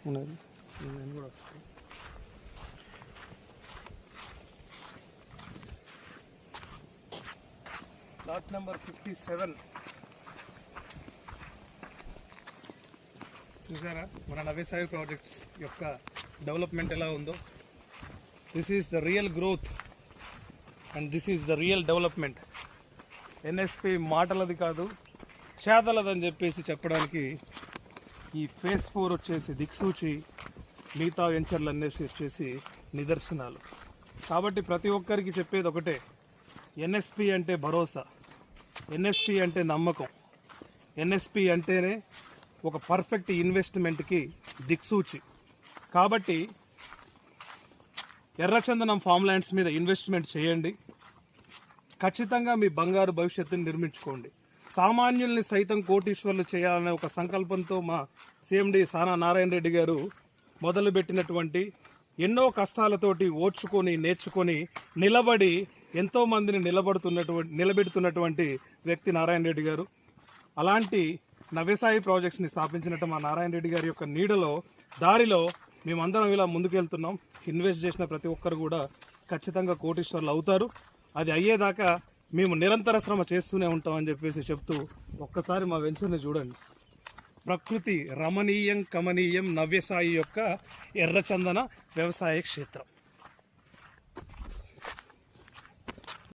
ఉన్నది నేను కూడా వస్తాను. ప్లాట్ నెంబర్ 57 చూసారా మన నవ్యసాయి ప్రాజెక్ట్స్ యొక్క డెవలప్మెంట్ ఎలా ఉందో. This is the real growth and this is the real development. NSP మాటలది కాదు చేతలదని చెప్పేసి చెప్పడానికి ఈ ఫేజ్ 4 వచ్చేసి దిక్సూచి, మిగతా వెంచర్లు అనేసి వచ్చేసి నిదర్శనాలు. కాబట్టి ప్రతి ఒక్కరికి చెప్పేది ఒకటే, ఎన్ఎస్పి అంటే భరోసా, ఎన్ఎస్పి అంటే నమ్మకం, ఎన్ఎస్పి అంటేనే ఒక పర్ఫెక్ట్ ఇన్వెస్ట్మెంట్కి దిక్సూచి. కాబట్టి ఎర్రచందనం ఫామ్ ల్యాండ్స్ మీద ఇన్వెస్ట్మెంట్ చేయండి, ఖచ్చితంగా మీ బంగారు భవిష్యత్తుని నిర్మించుకోండి. సామాన్యుల్ని సైతం కోటీశ్వర్లు చేయాలనే ఒక సంకల్పంతో మా సిఎండి సానా నారాయణ రెడ్డి గారు మొదలుపెట్టినటువంటి, ఎన్నో కష్టాలతోటి ఓర్చుకొని నేర్చుకొని నిలబడి ఎంతోమందిని నిలబెడుతున్నటువంటి వ్యక్తి నారాయణ రెడ్డి గారు. అలాంటి నవ్యసాయి ప్రాజెక్ట్స్ని స్థాపించినట్టు మా నారాయణ రెడ్డి గారి యొక్క నీడలో దారిలో మేమందరం ఇలా ముందుకెళ్తున్నాం. ఇన్వెస్ట్ చేసిన ప్రతి ఒక్కరు కూడా ఖచ్చితంగా కోటీశ్వర్లు అవుతారు. అది అయ్యేదాకా మేము నిరంతర శ్రమ చేస్తూనే ఉంటామని చెప్పేసి చెప్తూ ఒక్కసారి మా వెంచర్ని చూడండి. ప్రకృతి రమణీయం కమనీయం నవ్యసాయి యొక్క ఎర్రచందన వ్యవసాయ క్షేత్రం.